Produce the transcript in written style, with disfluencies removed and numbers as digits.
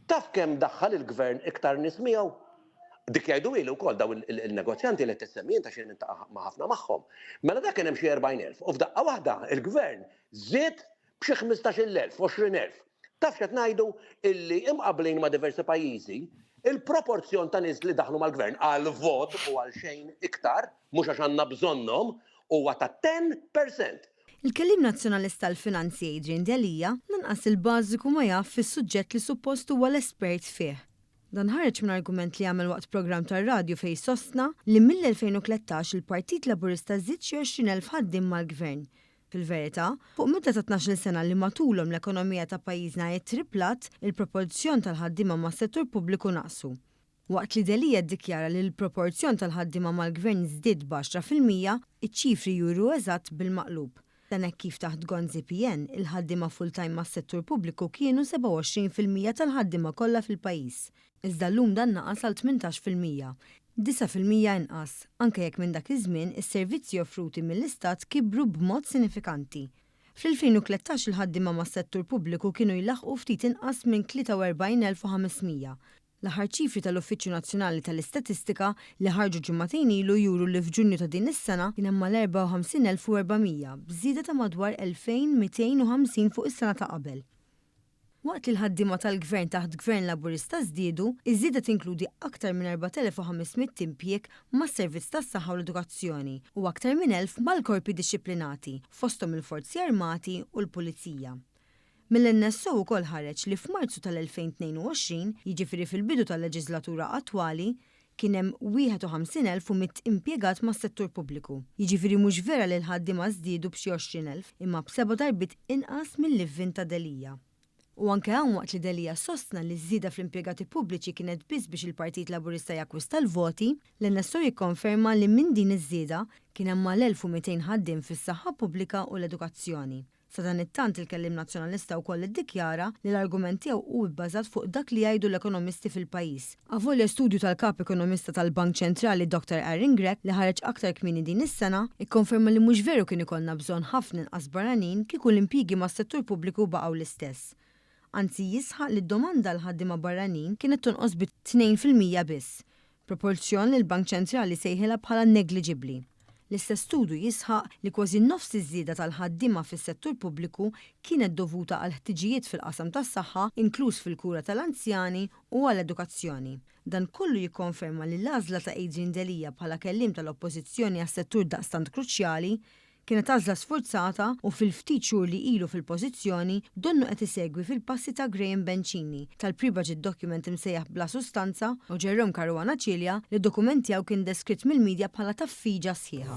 Taf kemm daħħal il-gvern iktar nies miegħu? Dik jgħidu ilu wkoll daw il-negozjanti li tissemmi ta' xejn intaqa' ma' ħafna magħhom. Mela dak kien hemm xi 40,000 u f'daqqa waħda il-gvern żied b'xi 15,000, 20,000. Taf x'qed ngħidu illi imqabblin ma' diversi pajjiżi, il-proporzjon ta' nies li daħlu mal-gvern għal vot u għal xejn iktar, mhux għax għandna bżonnhom, huwa ta' 10%. Il-kellim nazzjonalista tal-finanzi Adrian Delija lanqas il-bażiku ma jaf fis-suġġett li suppost huwa l-espert fih. Dan ħareġ minn argument li għamel waqt programm tar-radju fejn sostna li mill-2013 il-Partit Laburista żied xi 20,000 ħaddiem mal-gvern. Fil-verità, fuq mudda ta' 12 sena li matulhom l-ekonomija ta' pajjiżna triplat, il-proporzjon tal-ħaddiema mas-settur pubbliku naqsu. Waqt li Delija ddikjara li l-proporzjon tal-ħaddiema mal-gvern żdied b'10%, iċ-ċifri juru eżatt bil-maqlub. Dan hekk kif taħt Gonzi PN, il-ħaddiema full-time mas-settur pubbliku kienu 27% tal-ħaddiema kollha fil-pajjiż. Iżda llum dan naqas għal 18%. 9% inqas, anke jekk minn dak iż-żmien is-servizzi offruti mill-Istat kibru b'mod sinifikanti. Fl-2013 il-ħaddiema mas-settur pubbliku kienu jlaħqu ftit inqas minn 43,500. L-aħħar ċifri tal-Uffiċċju Nazzjonali tal-Istatistika li ħarġu ġimagħtejn ilu juru li f'Ġunju ta' din is-sena kien hemm mal-54,400, bżieda ta' madwar 2,250 fuq is-sena ta' qabel. Waqt li l-ħaddiema tal-gvern taħt gvern Laburista żdiedu, iż-żieda tinkludi aktar minn 4,500 impjieg mas-servizz tas-saħħa u l-edukazzjoni u aktar minn 1,000 mal-korpi dixxiplinati, fosthom il-Forzi Armati u l-Pulizija. Mill-NSO wkoll ħareġ li f'Marzu tal-2022, jiġifieri fil-bidu tal-leġislatura attwali, kien hemm 51,100 impjegat mas-settur pubbliku. Jiġifieri mhux vera li l-ħaddiema żdiedu b'xi 20,000 imma b'7 darbit inqas mill-livvin ta' Delija. U anke hawn waqt li Delija sostna li żieda fl-impjegati pubbliċi kienet biss biex il-Partit Laburista jakkwista l-voti, l-NSO jikkonferma li minn din iż-żieda kien hemm mal-1200 ħaddiem fis-saħħa pubblika u l-edukazzjoni. Sa dan it-tant il-kellim nazzjonalista wkoll iddikjara li l-argument tiegħu hu bbażat fuq dak li jgħidu l-ekonomisti fil-pajjiż. Avolja studju tal-kap ekonomista tal-Bank Ċentrali Dr. Aaron Gregg li ħareġ aktar kmieni din is-sena ikkonferma li mhux veru kien ikollna bżonn ħafna inqas barranin kieku l-impjiegi mas-settur pubbliku baqgħu l-istess. Anzi jisħaq li d-domanda l-ħaddiema barranin kienet tonqos bi 2% biss, proporzjon li l-Bank Ċentrali sejħilha bħala negliġibbli. L-istess studju jisħaq li kważi nofs iż-żieda tal-ħaddiema fis-settur pubbliku kienet dovuta għal ħtiġijiet fil-qasam tas-saħħa, inkluż fil-kura tal-anzjani u għall-edukazzjoni. Dan kollu jikkonferma li l-għażla ta' Adrian Delija bħala kelliem tal-oppożizzjoni għas-settur daqstant kruċjali kienet għażla sforzata u fil-ftit xhur li ilu fil-pożizzjoni donnu qed isegwi fil-passi ta' Graham Bencini tal-pre-budget document imsejjaħ bla sustanza u Jerome Caruana Cilja li dokument tiegħu kien deskritt mill-medja bħala taffiġa sħiħa.